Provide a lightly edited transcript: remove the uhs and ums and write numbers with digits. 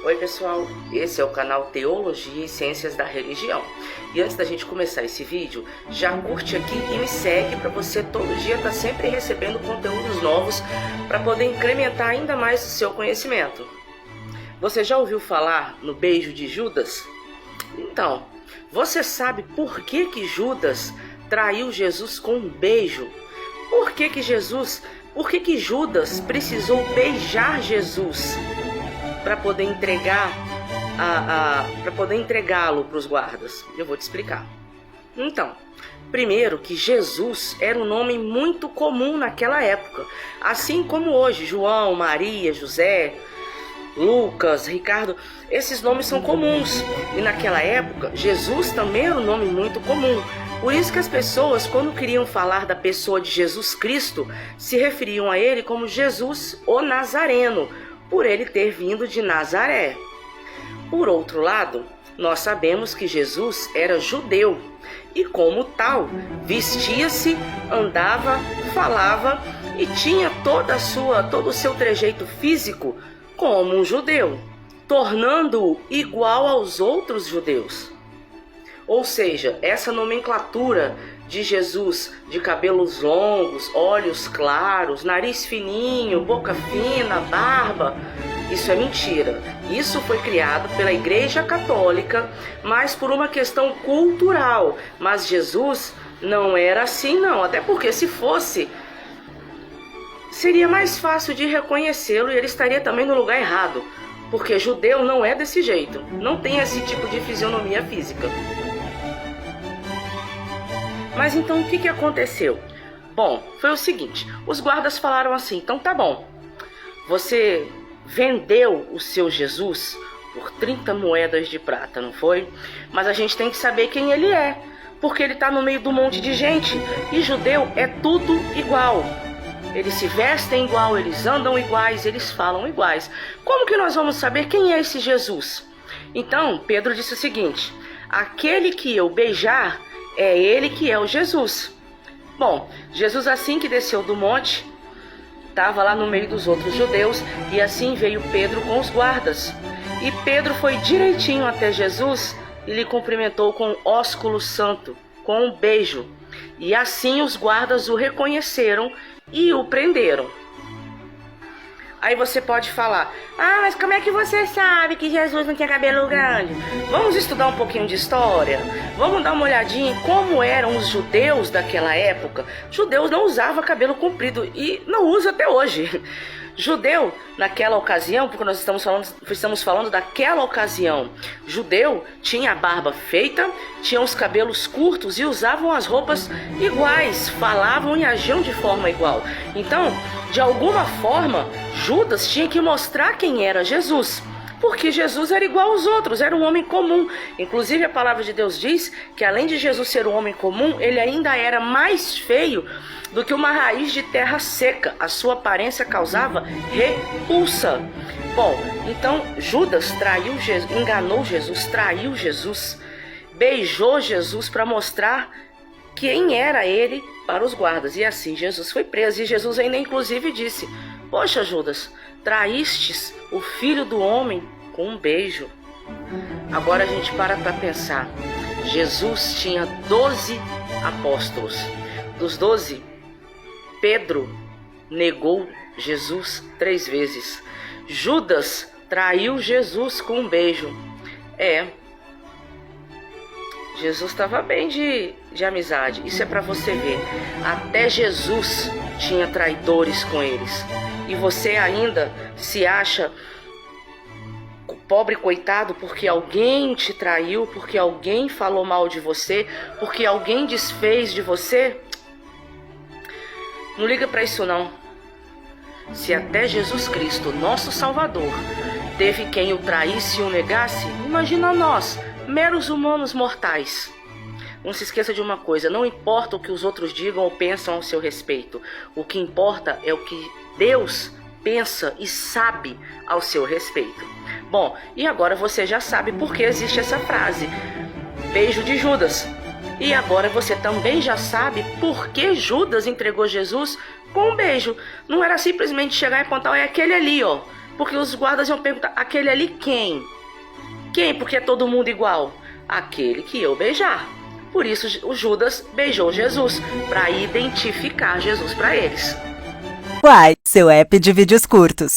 Oi pessoal, esse é o canal Teologia e Ciências da Religião. E antes da gente começar esse vídeo, já curte aqui e me segue para você todo dia estar sempre recebendo conteúdos novos para poder incrementar ainda mais o seu conhecimento. Você já ouviu falar no beijo de Judas? Então, você sabe por que Judas traiu Jesus com um beijo? Por que Judas precisou beijar Jesus para poder entregá-lo para os guardas? Eu vou te explicar. Então, primeiro que Jesus era um nome muito comum naquela época, assim como hoje, João, Maria, José, Lucas, Ricardo, esses nomes são comuns. E naquela época, Jesus também era um nome muito comum. Por isso que as pessoas, quando queriam falar da pessoa de Jesus Cristo, se referiam a ele como Jesus o Nazareno, por ele ter vindo de Nazaré. Por outro lado, nós sabemos que Jesus era judeu e, como tal, vestia-se, andava, falava e tinha todo o seu trejeito físico como um judeu, tornando-o igual aos outros judeus. Ou seja, essa nomenclatura de Jesus de cabelos longos, olhos claros, nariz fininho, boca fina, barba, isso é mentira. Isso foi criado pela Igreja Católica, mas por uma questão cultural. Mas Jesus não era assim não, até porque se fosse, seria mais fácil de reconhecê-lo e ele estaria também no lugar errado, porque judeu não é desse jeito, não tem esse tipo de fisionomia física. Mas então o que aconteceu? Bom, foi o seguinte, os guardas falaram assim, então tá bom, você vendeu o seu Jesus por 30 moedas de prata, não foi? Mas a gente tem que saber quem ele é, porque ele tá no meio de um monte de gente, e judeu é tudo igual. Eles se vestem igual, eles andam iguais, eles falam iguais. Como que nós vamos saber quem é esse Jesus? Então, Pedro disse o seguinte, aquele que eu beijar, é ele que é o Jesus. Bom, Jesus assim que desceu do monte, estava lá no meio dos outros judeus, e assim veio Pedro com os guardas. E Pedro foi direitinho até Jesus e lhe cumprimentou com um ósculo santo, com um beijo. E assim os guardas o reconheceram e o prenderam. Aí você pode falar, mas como é que você sabe que Jesus não tinha cabelo grande? Vamos estudar um pouquinho de história? Vamos dar uma olhadinha em como eram os judeus daquela época? Judeus não usavam cabelo comprido e não usam até hoje. Judeu, naquela ocasião, porque nós estamos falando daquela ocasião, judeu tinha a barba feita, tinha os cabelos curtos e usavam as roupas iguais, falavam e agiam de forma igual. Então, de alguma forma, Judas tinha que mostrar quem era Jesus, porque Jesus era igual aos outros, era um homem comum. Inclusive a palavra de Deus diz que além de Jesus ser um homem comum, ele ainda era mais feio do que uma raiz de terra seca. A sua aparência causava repulsa. Bom, então Judas traiu Jesus, enganou Jesus, traiu Jesus, beijou Jesus para mostrar quem era ele para os guardas. E assim Jesus foi preso. E Jesus ainda inclusive disse, poxa Judas, traístes o filho do homem com um beijo. Agora a gente para pensar. Jesus tinha 12 apóstolos. Dos 12, Pedro negou Jesus 3 vezes. Judas traiu Jesus com um beijo. Jesus estava bem de amizade. Isso é para você ver. Até Jesus tinha traidores com eles. E você ainda se acha pobre coitado porque alguém te traiu, porque alguém falou mal de você, porque alguém desfez de você? Não liga para isso não. Se até Jesus Cristo, nosso Salvador, teve quem o traísse e o negasse, imagina nós, meros humanos mortais. Não se esqueça de uma coisa, não importa o que os outros digam ou pensam ao seu respeito. O que importa é o que Deus pensa e sabe ao seu respeito. Bom, e agora você já sabe por que existe essa frase, beijo de Judas. E agora você também já sabe por que Judas entregou Jesus com um beijo. Não era simplesmente chegar e apontar, é aquele ali, ó. Porque os guardas iam perguntar: aquele ali quem? Quem? Porque é todo mundo igual. Aquele que eu beijar. Por isso o Judas beijou Jesus, para identificar Jesus para eles. Uai, seu app de vídeos curtos.